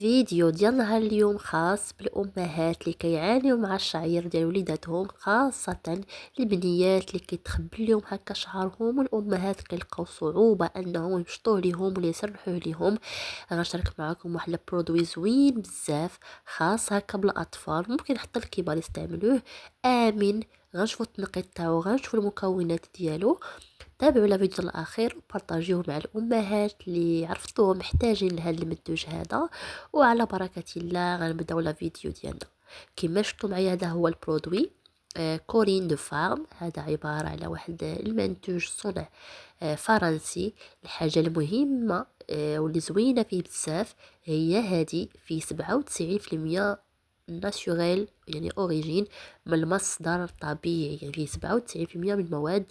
فيديو ديال نهار اليوم خاص بالامهات اللي كيعانيو مع الشعير ديال وليداتهم، خاصه البنيات اللي كيتخبي لهم هكا شعرهم، والامهات كيلقاو صعوبه انهم يمشطوه ليهم ولا يسرحوه ليهم. غنشارك معكم واحد البرودوي زوين بزاف، خاص هكا بالاطفال، ممكن حتى الكبار يستعملوه. امن. غنشوفوا التنقيط تاعو، غنشوفوا المكونات ديالو. تابعوا الفيديو الاخير وبارطاجيوه مع الامهات اللي عرفتوهم محتاجين لهذا المنتوج هذا. وعلى بركه الله غنبداو الفيديو ديالنا. كما شفتوا معايا هذا هو البرودوي، كورين دو فارم. هذا عباره على واحد المنتوج صنع فرنسي. الحاجه المهمه واللي زوينه فيه بزاف هي هادي، فيه 97% ناتشوريل، يعني اوريجين، من المصدر الطبيعي. يعني فيه 97% من المواد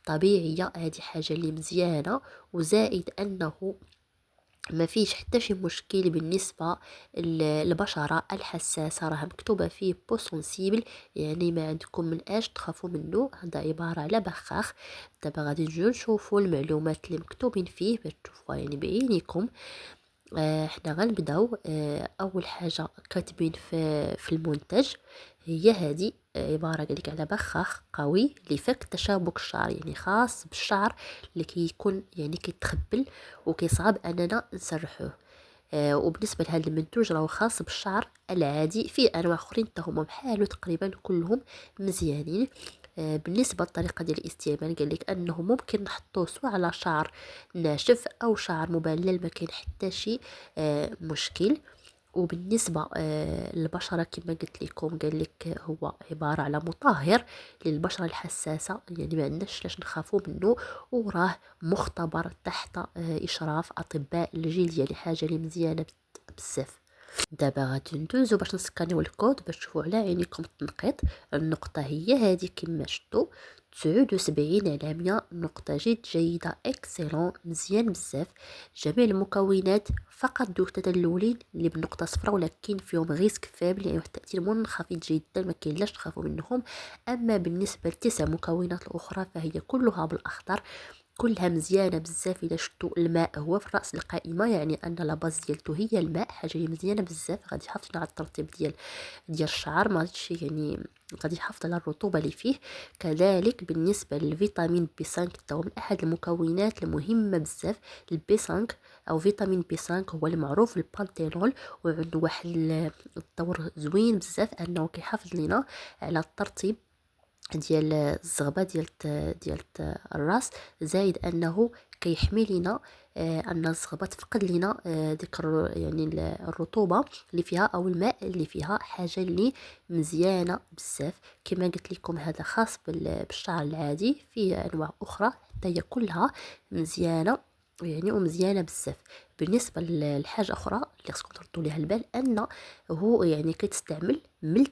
طبيعية. هذه حاجة اللي مزيانة، وزائد أنه ما فيش حتى شي مشكل بالنسبة للبشرة الحساسة. راه مكتوبة فيه بو سونسيبل، يعني ما عندكم من اش تخافوا منه. هذا عبارة على بخاخ. دابا غادي نجيو نشوفوا المعلومات اللي مكتوبين فيه باش تشوفوها يعني بعينيكم. احنا غنبداو. اول حاجه كاتبين في المنتج هي هذه، عباره قالك على بخاخ قوي لفك تشابك الشعر، يعني خاص بالشعر اللي كيكون يعني كيتخبل وكيصعب اننا نسرحوه. وبالنسبه لهذا المنتوج راهو خاص بالشعر العادي، في انواع اخرين حتى هما بحالو تقريبا كلهم مزيانين. بالنسبه للطريقه ديال الاستعمال قالك انه ممكن نحطوه سواء على شعر ناشف او شعر مبلل، ما كاين حتى شي مشكل. وبالنسبة للبشرة كما قلت لكم قال لك هو عبارة على مطهر للبشرة الحساسة، يعني ما عندناش لاش نخافوا منه. وراه مختبر تحت إشراف أطباء الجلد، يعني حاجة اللي مزيانة بزاف. دابا غادي ندوزو باش نسكانيو الكود باش تشوفوا على عينيكم التنقيط. النقطة هي هذه كما شفتوا، 79 على 100، نقطة جد جيدة، اكسلون، مزيان بزاف. جميع المكونات فقط دوك تلاتة الاولين اللي بالنقطة صفراء، ولكن فيهم غيسك فابل، يعني واحد التأثير منخفض جدا، ما كاين لاش تخافوا منهم. اما بالنسبة لتسع مكونات الاخرى فهي كلها بالاخضر، كلها مزيانه بزاف. الا شفتوا الماء هو في راس القائمه، يعني ان لاباز ديالته هي الماء، حاجه اللي مزيانه بزاف. غادي يحافظ على الترطيب ديال الشعر، ما غاديش يعني غادي يحافظ على الرطوبه اللي فيه. كذلك بالنسبه للفيتامين بي 5 هو من احد المكونات المهمه بزاف. البي 5 او فيتامين بي 5 هو المعروف البانتينول، وعنده واحد الدور زوين بزاف انه كيحافظ لنا على الترطيب ديال الزغبه ديال الراس. زائد انه كيحمي لينا ان الزغبه تفقد لينا ديك يعني الرطوبه اللي فيها او الماء اللي فيها، حاجه اللي مزيانه بزاف. كما قلت لكم هذا خاص بالشعر العادي، فيه انواع اخرى حتى هي كلها مزيانه، يعني ومزيانه بزاف. بالنسبه لحاجه اخرى اللي خصكم تردوا ليها البال، ان هو يعني كيتستعمل من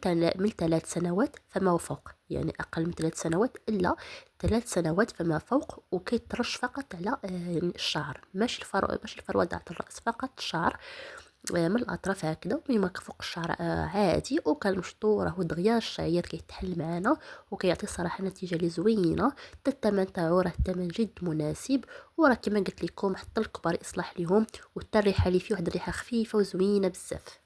3 سنوات فما فوق، يعني اقل من 3 سنوات الا 3 سنوات فما فوق. وكيترش فقط على يعني الشعر، ماشي الفروه تاع الراس، فقط الشعر من الاطراف هكذا، وما فوق الشعر عادي. وكنمشطو راهو دغيا الشعير كيتحل معنا وكيعطي صراحه نتيجه اللي زوينه. حتى الثمن تاعو راه الثمن جد مناسب، وراه كما قلت لكم حتى الكبار يصلح ليهم، وحتى الريحه اللي فيه واحد الريحه خفيفه وزوينه بزاف.